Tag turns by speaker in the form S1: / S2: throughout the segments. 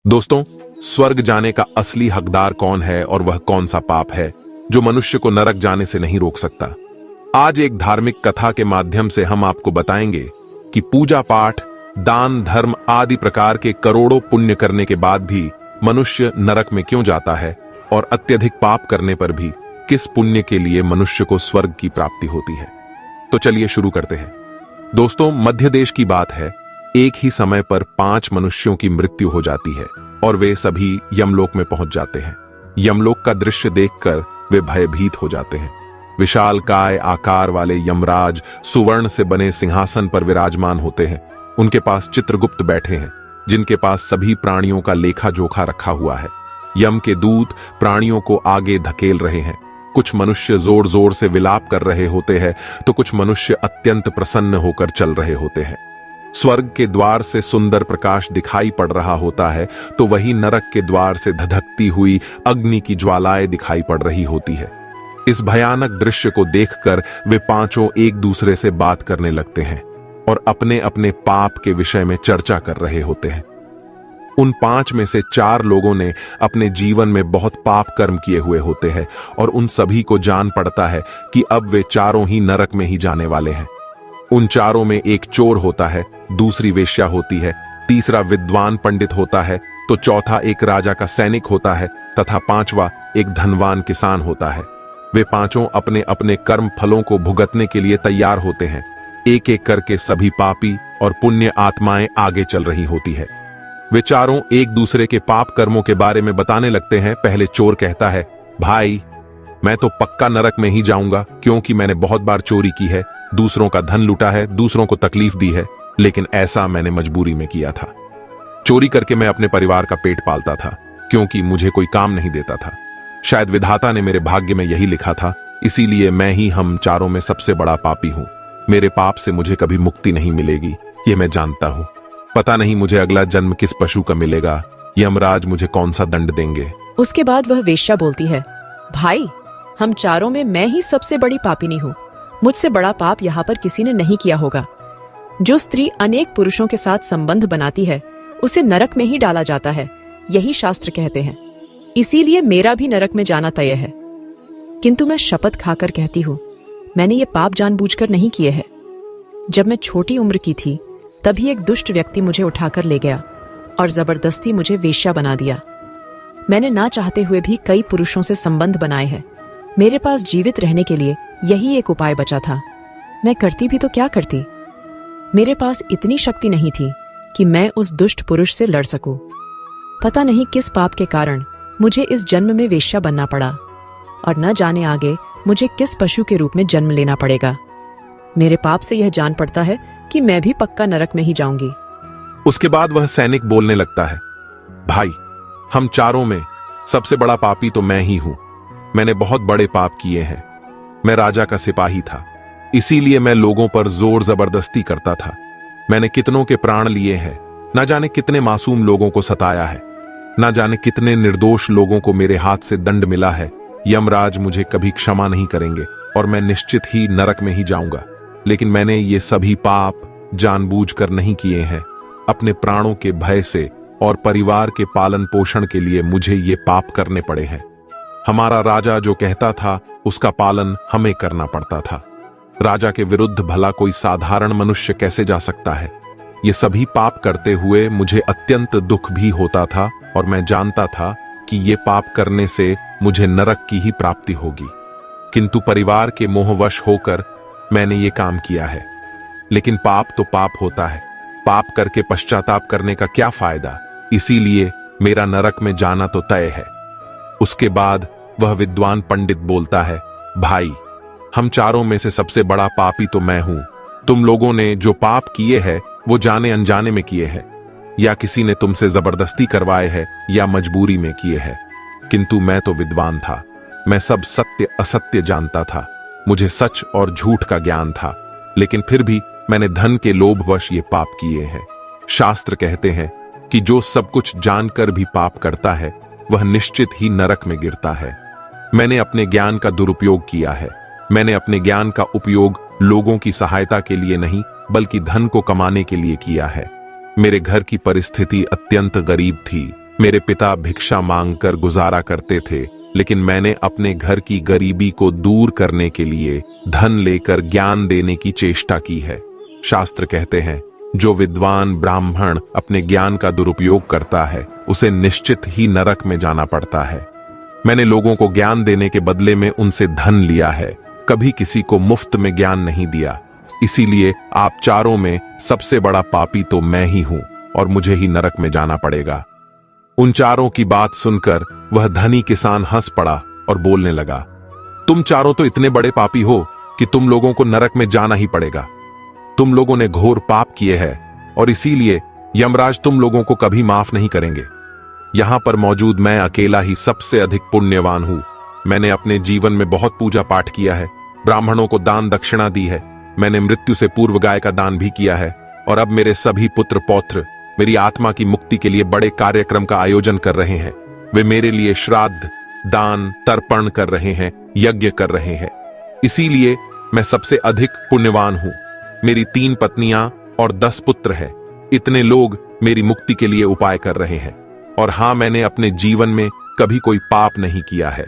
S1: दोस्तों, स्वर्ग जाने का असली हकदार कौन है और वह कौन सा पाप है जो मनुष्य को नरक जाने से नहीं रोक सकता। आज एक धार्मिक कथा के माध्यम से हम आपको बताएंगे कि पूजा पाठ, दान, धर्म आदि प्रकार के करोड़ों पुण्य करने के बाद भी मनुष्य नरक में क्यों जाता है और अत्यधिक पाप करने पर भी किस पुण्य के लिए मनुष्य को स्वर्ग की प्राप्ति होती है। तो चलिए शुरू करते हैं। दोस्तों, मध्य देश की बात है। एक ही समय पर 5 मनुष्यों की मृत्यु हो जाती है और वे सभी यमलोक में पहुंच जाते हैं। यमलोक का दृश्य देखकर वे भयभीत हो जाते हैं। विशाल काय आकार वाले यमराज सुवर्ण से बने सिंहासन पर विराजमान होते हैं। उनके पास चित्रगुप्त बैठे हैं, जिनके पास सभी प्राणियों का लेखा जोखा रखा हुआ है। यम के दूत प्राणियों को आगे धकेल रहे हैं। कुछ मनुष्य जोर जोर से विलाप कर रहे होते हैं तो कुछ मनुष्य अत्यंत प्रसन्न होकर चल रहे होते हैं। स्वर्ग के द्वार से सुंदर प्रकाश दिखाई पड़ रहा होता है तो वही नरक के द्वार से धधकती हुई अग्नि की ज्वालाएं दिखाई पड़ रही होती है। इस भयानक दृश्य को देखकर वे पांचों एक दूसरे से बात करने लगते हैं और अपने अपने पाप के विषय में चर्चा कर रहे होते हैं। उन 5 में से 4 लोगों ने अपने जीवन में बहुत पाप कर्म किए हुए होते हैं और उन सभी को जान पड़ता है कि अब वे चारों ही नरक में ही जाने वाले हैं। उन चारों में एक चोर होता है, दूसरी वेश्या होती है, तीसरा विद्वान पंडित होता है, तो चौथा एक राजा का सैनिक होता है तथा 5वां एक धनवान किसान होता है। वे पांचों अपने अपने कर्म फलों को भुगतने के लिए तैयार होते हैं। एक एक करके सभी पापी और पुण्य आत्माएं आगे चल रही होती है। वे चारों एक दूसरे के पाप कर्मों के बारे में बताने लगते हैं। पहले चोर कहता है, भाई, मैं तो पक्का नरक में ही जाऊंगा, क्योंकि मैंने बहुत बार चोरी की है, दूसरों का धन लूटा है, दूसरों को तकलीफ दी है, लेकिन ऐसा मैंने मजबूरी में किया था। चोरी करके मैं अपने परिवार का पेट पालता था, क्योंकि मुझे कोई काम नहीं देता था। शायद विधाता ने मेरे भाग्य में यही लिखा था, इसीलिए मैं ही हम चारों में सबसे बड़ा पापी हूं। मेरे पाप से मुझे कभी मुक्ति नहीं मिलेगी, ये मैं जानता हूं। पता नहीं मुझे अगला जन्म किस पशु का मिलेगा, यमराज मुझे कौन सा दंड देंगे।
S2: उसके बाद वह वेश्या बोलती है, भाई, हम चारों में मैं ही सबसे बड़ी पापिनी हूँ। मुझसे बड़ा पाप यहाँ पर किसी ने नहीं किया होगा। जो स्त्री अनेक पुरुषों के साथ संबंध बनाती है उसे नरक में ही डाला जाता है, यही शास्त्र कहते हैं। इसीलिए मेरा भी नरक में जाना तय है। किंतु मैं शपथ खाकर कहती हूँ, मैंने ये पाप जानबूझकर नहीं किए हैं। जब मैं छोटी उम्र की थी तभी एक दुष्ट व्यक्ति मुझे उठाकर ले गया और जबरदस्ती मुझे वेश्या बना दिया। मैंने ना चाहते हुए भी कई पुरुषों से संबंध बनाए हैं। मेरे पास जीवित रहने के लिए यही एक उपाय बचा था। मैं करती भी तो क्या करती। मेरे पास इतनी शक्ति नहीं थी कि मैं उस दुष्ट पुरुष से लड़ सकूं। पता नहीं किस पाप के कारण मुझे इस जन्म में वेश्या बनना पड़ा और न जाने आगे मुझे किस पशु के रूप में जन्म लेना पड़ेगा। मेरे पाप से यह जान पड़ता है कि मैं भी पक्का नरक में ही जाऊंगी।
S1: उसके बाद वह सैनिक बोलने लगता है, भाई, हम चारों में सबसे बड़ा पापी तो मैं ही हूं। मैंने बहुत बड़े पाप किए हैं। मैं राजा का सिपाही था, इसीलिए मैं लोगों पर जोर जबरदस्ती करता था। मैंने कितनों के प्राण लिए हैं, ना जाने कितने मासूम लोगों को सताया है, ना जाने कितने निर्दोष लोगों को मेरे हाथ से दंड मिला है। यमराज मुझे कभी क्षमा नहीं करेंगे और मैं निश्चित ही नरक में ही जाऊंगा। लेकिन मैंने ये सभी पाप जानबूझकर नहीं किए हैं। अपने प्राणों के भय से और परिवार के पालन पोषण के लिए मुझे ये पाप करने पड़े हैं। हमारा राजा जो कहता था उसका पालन हमें करना पड़ता था। राजा के विरुद्ध भला कोई साधारण मनुष्य कैसे जा सकता है। ये सभी पाप करते हुए मुझे अत्यंत दुख भी होता था और मैं जानता था कि ये पाप करने से मुझे नरक की ही प्राप्ति होगी। किंतु परिवार के मोहवश होकर मैंने ये काम किया है। लेकिन पाप तो पाप होता है, पाप करके पश्चाताप करने का क्या फायदा। इसीलिए मेरा नरक में जाना तो तय है। उसके बाद वह विद्वान पंडित बोलता है, भाई, हम चारों में से सबसे बड़ा पापी तो मैं हूं। तुम लोगों ने जो पाप किए हैं वो जाने अनजाने में किए हैं, या किसी ने तुमसे जबरदस्ती करवाए हैं या मजबूरी में किए हैं। किंतु मैं तो विद्वान था। मैं सब सत्य असत्य जानता था। मुझे सच और झूठ का ज्ञान था, लेकिन फिर भी मैंने धन के लोभवश ये पाप किए हैं। शास्त्र कहते हैं कि जो सब कुछ जानकर भी पाप करता है वह निश्चित ही नरक में गिरता है। मैंने अपने ज्ञान का दुरुपयोग किया है। मैंने अपने ज्ञान का उपयोग लोगों की सहायता के लिए नहीं, बल्कि धन को कमाने के लिए किया है। मेरे घर की परिस्थिति अत्यंत गरीब थी। मेरे पिता भिक्षा मांगकर गुजारा करते थे, लेकिन मैंने अपने घर की गरीबी को दूर करने के लिए धन लेकर ज्ञान देने की चेष्टा की है। शास्त्र कहते हैं, जो विद्वान ब्राह्मण अपने ज्ञान का दुरुपयोग करता है उसे निश्चित ही नरक में जाना पड़ता है। मैंने लोगों को ज्ञान देने के बदले में उनसे धन लिया है, कभी किसी को मुफ्त में ज्ञान नहीं दिया। इसीलिए आप चारों में सबसे बड़ा पापी तो मैं ही हूं और मुझे ही नरक में जाना पड़ेगा। उन चारों की बात सुनकर वह धनी किसान हंस पड़ा और बोलने लगा, तुम चारों तो इतने बड़े पापी हो कि तुम लोगों को नरक में जाना ही पड़ेगा। तुम लोगों ने घोर पाप किए हैं और इसीलिए यमराज तुम लोगों को कभी माफ नहीं करेंगे। यहां पर मौजूद मैं अकेला ही सबसे अधिक पुण्यवान हूं। मैंने अपने जीवन में बहुत पूजा पाठ किया है, ब्राह्मणों को दान दक्षिणा दी है, मैंने मृत्यु से पूर्व गाय का दान भी किया है और अब मेरे सभी पुत्र पौत्र मेरी आत्मा की मुक्ति के लिए बड़े कार्यक्रम का आयोजन कर रहे हैं। वे मेरे लिए श्राद्ध, दान, तर्पण कर रहे हैं, यज्ञ कर रहे हैं। इसीलिए मैं सबसे अधिक पुण्यवान हूं। मेरी 3 पत्नियां और 10 पुत्र हैं। इतने लोग मेरी मुक्ति के लिए उपाय कर रहे हैं। और हां, मैंने अपने जीवन में कभी कोई पाप नहीं किया है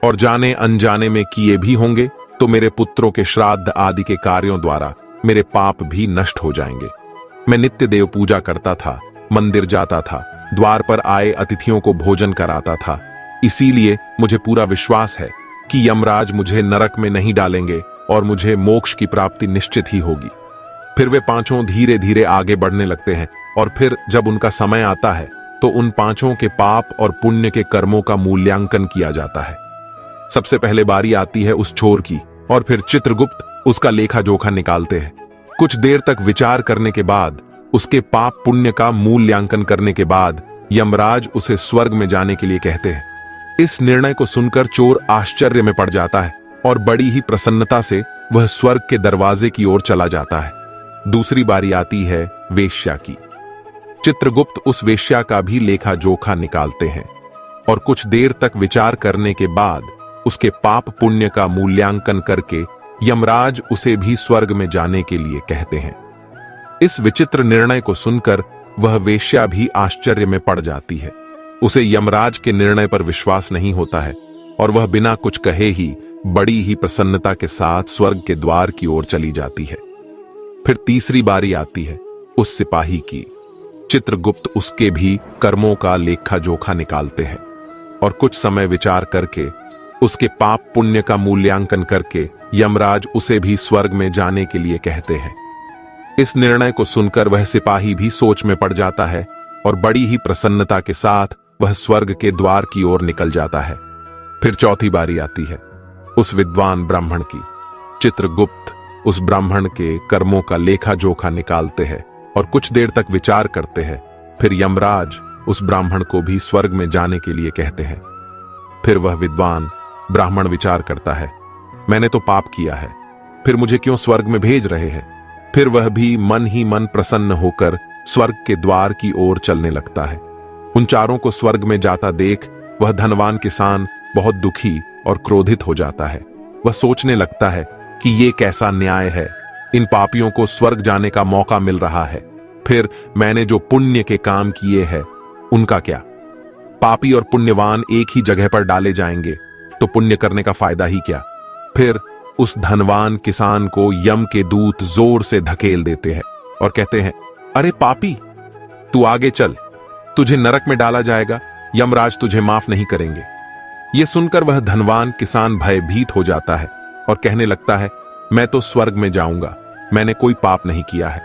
S1: और जाने अनजाने में किए भी होंगे तो मेरे पुत्रों के श्राद्ध आदि के कार्यों द्वारा मेरे पाप भी नष्ट हो जाएंगे। मैं नित्य देव पूजा करता था, मंदिर जाता था, द्वार पर आए अतिथियों को भोजन कराता था। इसीलिए मुझे पूरा विश्वास है कि यमराज मुझे नरक में नहीं डालेंगे और मुझे मोक्ष की प्राप्ति निश्चित ही होगी। फिर वे पांचों धीरे धीरे आगे बढ़ने लगते हैं और फिर जब उनका समय आता है तो उन पांचों के पाप और पुण्य के कर्मों का मूल्यांकन किया जाता है। सबसे पहले बारी आती है उस चोर की और फिर चित्रगुप्त उसका लेखा जोखा निकालते हैं। कुछ देर तक विचार करने के बाद, उसके पाप पुण्य का मूल्यांकन करने के बाद यमराज उसे स्वर्ग में जाने के लिए कहते हैं। इस निर्णय को सुनकर चोर आश्चर्य में पड़ जाता है और बड़ी ही प्रसन्नता से वह स्वर्ग के दरवाजे की ओर चला जाता है। दूसरी बारी आती है वेश्या की। चित्रगुप्त उस वेश्या का भी लेखा जोखा निकालते हैं और कुछ देर तक विचार करने के बाद उसके पाप पुण्य का मूल्यांकन करके यमराज उसे भी स्वर्ग में जाने के लिए कहते हैं। इस विचित्र निर्णय को सुनकर वह वेश्या भी आश्चर्य में पड़ जाती है। उसे यमराज के निर्णय पर विश्वास नहीं होता है और वह बिना कुछ कहे ही बड़ी ही प्रसन्नता के साथ स्वर्ग के द्वार की ओर चली जाती है। फिर तीसरी बारी आती है उस सिपाही की। चित्रगुप्त उसके भी कर्मों का लेखा जोखा निकालते हैं और कुछ समय विचार करके उसके पाप पुण्य का मूल्यांकन करके यमराज उसे भी स्वर्ग में जाने के लिए कहते हैं। इस निर्णय को सुनकर वह सिपाही भी सोच में पड़ जाता है और बड़ी ही प्रसन्नता के साथ वह स्वर्ग के द्वार की ओर निकल जाता है। फिर चौथी बारी आती है उस विद्वान ब्राह्मण की। चित्रगुप्त उस ब्राह्मण के कर्मों का लेखा जोखा निकालते हैं और कुछ देर तक विचार करते हैं। फिर यमराज उस ब्राह्मण को भी स्वर्ग में जाने के लिए कहते हैं। फिर वह विद्वान ब्राह्मण विचार करता है, मैंने तो पाप किया है, फिर मुझे क्यों स्वर्ग में भेज रहे हैं। फिर वह भी मन ही मन प्रसन्न होकर स्वर्ग के द्वार की ओर चलने लगता है। उन चारों को स्वर्ग में जाता देख वह धनवान किसान बहुत दुखी और क्रोधित हो जाता है। वह सोचने लगता है कि ये कैसा न्याय है, इन पापियों को स्वर्ग जाने का मौका मिल रहा है, फिर मैंने जो पुण्य के काम किए हैं उनका क्या। पापी और पुण्यवान एक ही जगह पर डाले जाएंगे तो पुण्य करने का फायदा ही क्या। फिर उस धनवान किसान को यम के दूत जोर से धकेल देते हैं और कहते हैं, अरे पापी, तू आगे चल, तुझे नरक में डाला जाएगा, यमराज तुझे माफ नहीं करेंगे। यह सुनकर वह धनवान किसान भयभीत हो जाता है और कहने लगता है, मैं तो स्वर्ग में जाऊंगा, मैंने कोई पाप नहीं किया है।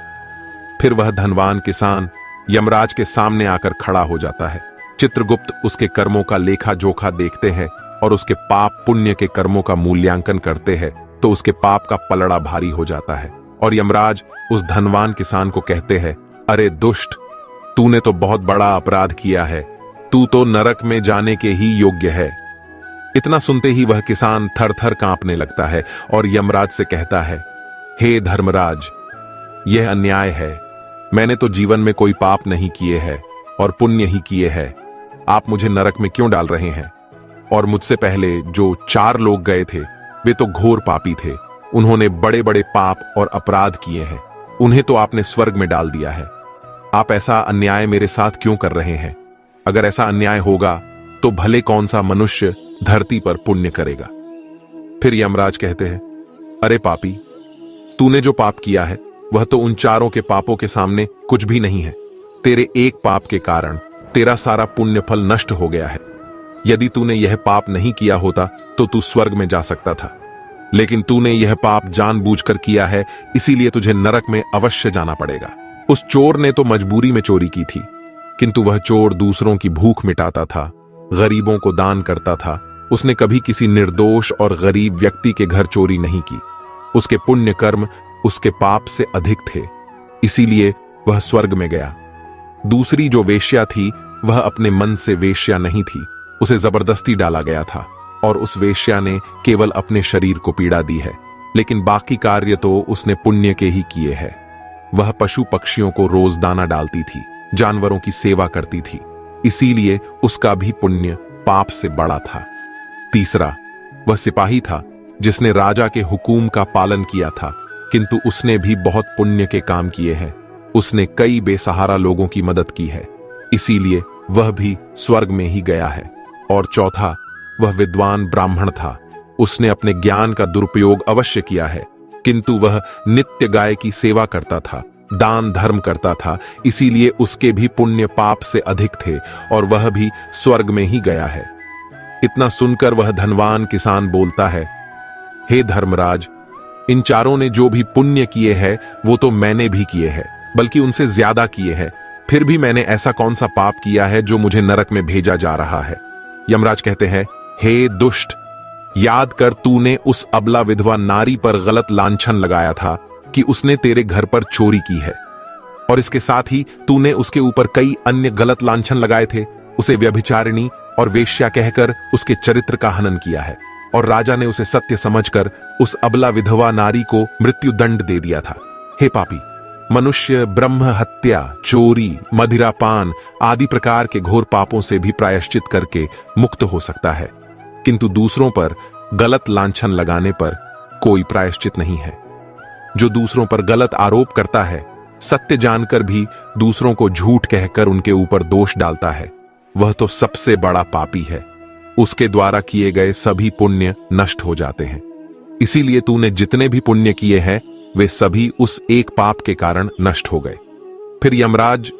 S1: फिर वह धनवान किसान यमराज के सामने आकर खड़ा हो जाता है। चित्रगुप्त उसके कर्मों का लेखा जोखा देखते हैं और उसके पाप पुण्य के कर्मों का मूल्यांकन करते हैं तो उसके पाप का पलड़ा भारी हो जाता है और यमराज उस धनवान किसान को कहते हैं, अरे दुष्ट, तूने तो बहुत बड़ा अपराध किया है, तू तो नरक में जाने के ही योग्य है। इतना सुनते ही वह किसान थर थर कांपने लगता है और यमराज से कहता है, हे धर्मराज, यह अन्याय है, मैंने तो जीवन में कोई पाप नहीं किए हैं और पुण्य ही किए हैं, आप मुझे नरक में क्यों डाल रहे हैं। और मुझसे पहले जो 4 लोग गए थे वे तो घोर पापी थे, उन्होंने बड़े बड़े पाप और अपराध किए हैं, उन्हें तो आपने स्वर्ग में डाल दिया है, आप ऐसा अन्याय मेरे साथ क्यों कर रहे हैं। अगर ऐसा अन्याय होगा तो भले कौन सा मनुष्य धरती पर पुण्य करेगा। फिर यमराज कहते हैं, अरे पापी, तूने जो पाप किया है वह तो उन चारों के पापों के सामने कुछ भी नहीं है। तेरे एक पाप के कारण तेरा सारा पुण्य फल नष्ट हो गया है। यदि तूने यह पाप नहीं किया होता तो तू स्वर्ग में जा सकता था, लेकिन तूने यह पाप जानबूझकर किया है, इसीलिए तुझे नरक में अवश्य जाना पड़ेगा। उस चोर ने तो मजबूरी में चोरी की थी, किंतु वह चोर दूसरों की भूख मिटाता था, गरीबों को दान करता था। उसने कभी किसी निर्दोष और गरीब व्यक्ति के घर चोरी नहीं की। उसके पुण्य कर्म उसके पाप से अधिक थे, इसीलिए वह स्वर्ग में गया। दूसरी जो वेश्या थी वह अपने मन से वेश्या नहीं थी, उसे जबरदस्ती डाला गया था और उस वेश्या ने केवल अपने शरीर को पीड़ा दी है, लेकिन बाकी कार्य तो उसने पुण्य के ही किए हैं। वह पशु पक्षियों को रोज दाना डालती थी, जानवरों की सेवा करती थी, इसीलिए उसका भी पुण्य पाप से बड़ा था। तीसरा, वह सिपाही था जिसने राजा के हुकूम का पालन किया था, किंतु उसने भी बहुत पुण्य के काम किए हैं। उसने कई बेसहारा लोगों की मदद की है, इसीलिए वह भी स्वर्ग में ही गया है। और चौथा, वह विद्वान ब्राह्मण था। उसने अपने ज्ञान का दुरुपयोग अवश्य किया है, किंतु वह नित्य गाय की सेवा करता था, दान धर्म करता था, इसीलिए उसके भी पुण्य पाप से अधिक थे और वह भी स्वर्ग में ही गया है। इतना सुनकर वह धनवान किसान बोलता है, हे धर्मराज, इन चारों ने जो भी पुण्य किए हैं वो तो मैंने भी किए हैं, बल्कि उनसे ज्यादा किए हैं। फिर भी मैंने ऐसा कौन सा पाप किया है जो मुझे नरक में भेजा जा रहा है। यमराज कहते हैं, हे दुष्ट, याद कर तूने उस अबला विधवा नारी पर गलत लांछन लगाया था कि उसने तेरे घर पर चोरी की है, और इसके साथ ही तूने उसके ऊपर कई अन्य गलत लांछन लगाए थे। उसे व्यभिचारिणी और वेश्या कहकर उसके चरित्र का हनन किया है, और राजा ने उसे सत्य समझकर उस अबला विधवा नारी को मृत्यु दंड दे दिया था। हे पापी, मनुष्य ब्रह्म हत्या, चोरी, मदिरापान आदि प्रकार के घोर पापों से भी प्रायश्चित करके मुक्त हो सकता है, किंतु दूसरों पर गलत लांछन लगाने पर कोई प्रायश्चित नहीं है। जो दूसरों पर गलत आरोप करता है, सत्य जानकर भी दूसरों को झूठ कहकर उनके ऊपर दोष डालता है, वह तो सबसे बड़ा पापी है। उसके द्वारा किए गए सभी पुण्य नष्ट हो जाते हैं। इसीलिए तूने जितने भी पुण्य किए हैं वे सभी उस एक पाप के कारण नष्ट हो गए। फिर यमराज